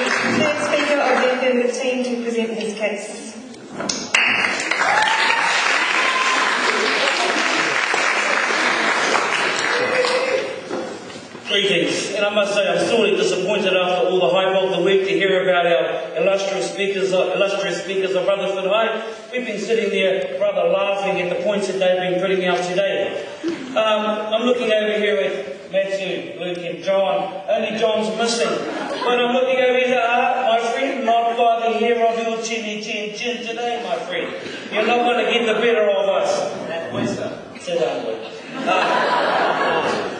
Third Speaker of the Affirmative Team to present his case. Greetings, and I must say I'm sorely disappointed after all the hype of the week to hear about our illustrious speakers of Rutherford High. We've been sitting there rather laughing at the points that they've been putting out today. I'm looking over here at Matthew, Luke and John. Only John's missing. But I'm looking over here at my friend, not by the hair of your chinny chin chin today, my friend. You're not going to get the better of us. Sit down, Luke.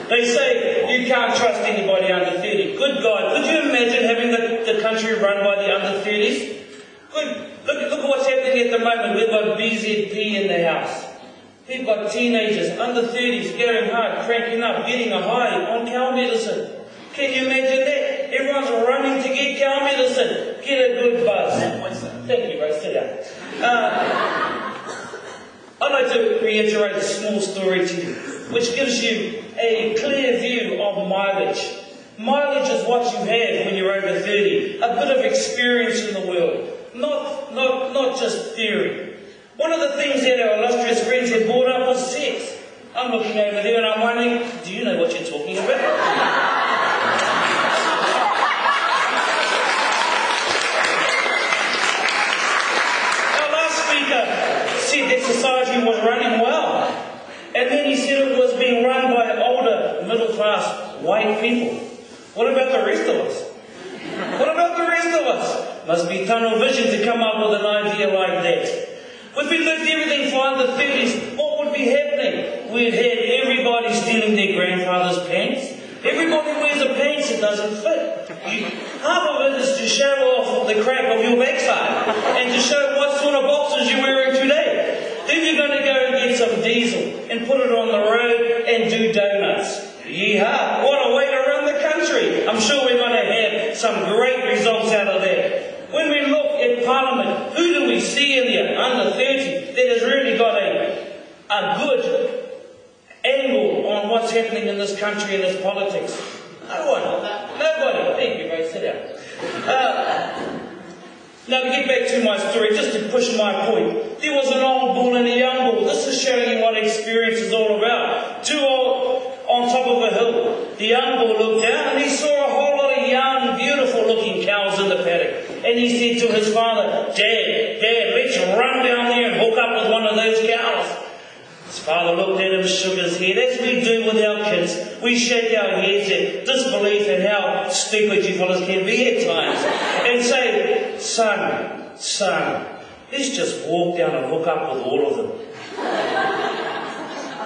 They say you can't trust anybody under 30. Good God, could you imagine having the country run by the under 30s? Look at what's happening at the moment. We've got BZP in the house. We've got teenagers under 30s going hard, cranking up, getting a high on cow medicine. Can you imagine that? Everyone's running to get cow medicine. Get a good buzz. Thank you, bro. Sit down. I'd like to reiterate a small story to you, which gives you a clear view of mileage. Mileage is what you have when you're over 30. A bit of experience in the world, not just theory. One of the things that our illustrious friends have brought up was sex. I'm looking over there and I'm wondering, do you know what you're talking about? Said that society was running well, and then he said it was being run by older, middle-class, white people. What about the rest of us? What about the rest of us? Must be tunnel vision to come up with an idea like that. If we lived everything fine in the 30s, what would be happening? We'd had everybody stealing their grandfather's pants. Everybody wears a pants that doesn't fit. Half of it is to show off the crack of your backside and to show what sort of boxes you're wearing today. Then you're going to go and get some diesel and put it on the road and do donuts. Yeehaw! What a way to run the country. I'm sure we're going to have some great results out of that. When we look at Parliament, who do we see in there under 30 that has really got a good angle on what's happening in this country and its politics? No one. Nobody. Thank you, mate. Sit down. Now to get back to my story, just to push my point. There was an old bull and a young bull. This is showing you what experience is all about. Two old on top of a hill. The young bull looked down and he saw a whole lot of young, beautiful looking cows in the paddock. And he said to his father, Dad, let's run down there and hook up with one of those cows. His father looked at him, shook his head, as we do with our kids. We shake our heads at disbelief in how stupid you fellas can be at times. And say, son, let's just walk down and hook up with all of them.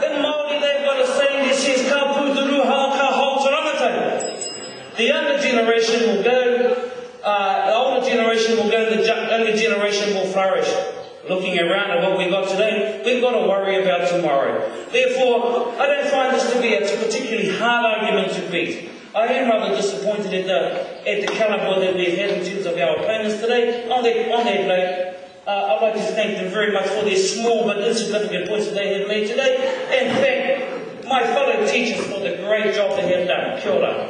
In Māori they've got a saying that says, ka pūturu ka hau tarangatau. The younger generation will go, the older generation will go, the younger generation will flourish. Looking around at what we've got today, we've got to worry about tomorrow. Therefore, I don't find this to be a particularly hard argument to beat. I am rather disappointed at the calibre that we've had in terms of our opponents today. On that note, I'd like to thank them very much for their small but insignificant points that they have made today, and thank my fellow teachers for the great job they have done. Kia ora.